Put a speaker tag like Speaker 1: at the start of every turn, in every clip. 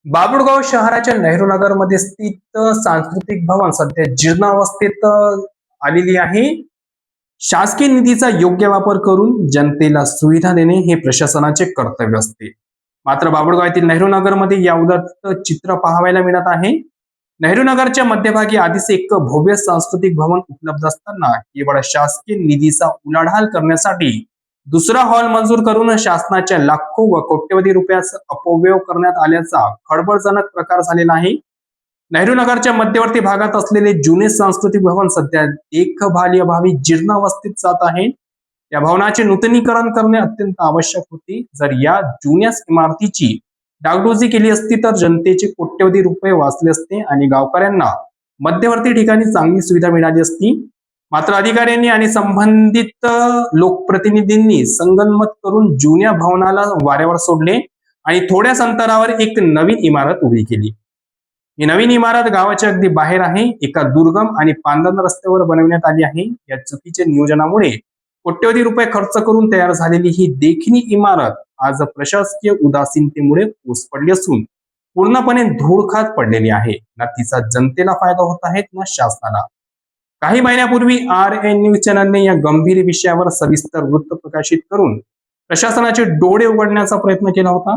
Speaker 1: बाभुळगाव शहराच्या नेहरू नगर मध्ये स्थित सांस्कृतिक भवन सध्या जीर्णावस्थेत आलेली आहे. शासकीय निधीचा योग्य वापर करून जनतेला सुविधा देणे हे प्रशासनाचे कर्तव्य असते. मात्र बाभुळगाव येथील नेहरू नगर मध्ये या उलट चित्र पाहायला मिळत आहे. नेहरू नगरच्या मध्यभागी आधीच एक भव्य सांस्कृतिक भवन उपलब्ध असताना केवळ शासकीय निधीचा उलाढाल करण्यासाठी दुसरा हॉल मंजूर करून शासनाच्या लाखो व कोट्यवधी रुपयाचा अपव्यय करण्यात आल्याचा खळबळजनक प्रकार झालेला आहे. नेहरू नगरच्या मध्यवर्ती भागात असलेले जुने सांस्कृतिक भवन सध्या देखभालीअभावी जीर्णावस्थेत जात आहे. या भवनाचे नूतनीकरण करणे अत्यंत आवश्यक होते. जर या जुन्या इमारतीची डागडुजी केली असती तर जनतेचे कोट्यवधी रुपये वाचले असते आणि गावकऱ्यांना मध्यवर्ती ठिकाणी चांगली सुविधा मिळाली असती. मात्र अधिकाऱ्यांनी आणि संबंधित लोकप्रतिनिधींनी संगनमत करून जुन्या भवनाला वाऱ्यावर सोडले आणि थोड्याच अंतरावर एक नवीन इमारत उभी केली. ही नवीन इमारत गावाच्या अगदी बाहेर आहे. एका दुर्गम आणि पांदन रस्त्यावर बनवण्यात आली आहे. या चुकीच्या नियोजनामुळे कोट्यवधी रुपये खर्च करून तयार झालेली ही देखणी इमारत आज प्रशासकीय उदासीनतेमुळे ओस पडली असून पूर्णपणे धूळ खात पडलेली आहे. ना तिचा जनतेला फायदा होत आहे ना शासनाला. काही महिन्यापूर्वी RN न्यूज चॅनलने या गंभीर विषयावर सविस्तर वृत्त प्रकाशित करून प्रशासनाचे डोळे उघडण्याचा प्रयत्न केला होता.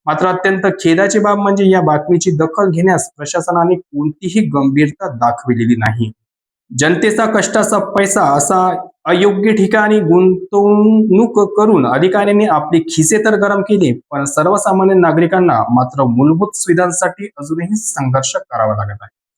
Speaker 1: मात्र अत्यंत खेदाची बाब म्हणजे या बातमीची दखल घेण्यास प्रशासनाने कोणतीही गंभीरता दाखविलेली नाही. जनतेचा कष्टाचा पैसा असा अयोग्य ठिकाणी गुंतवणूक करून अधिकाऱ्यांनी आपले खिसे तर गरम केले, पण सर्वसामान्य नागरिकांना मात्र मूलभूत सुविधांसाठी अजूनही संघर्ष करावा लागत आहे.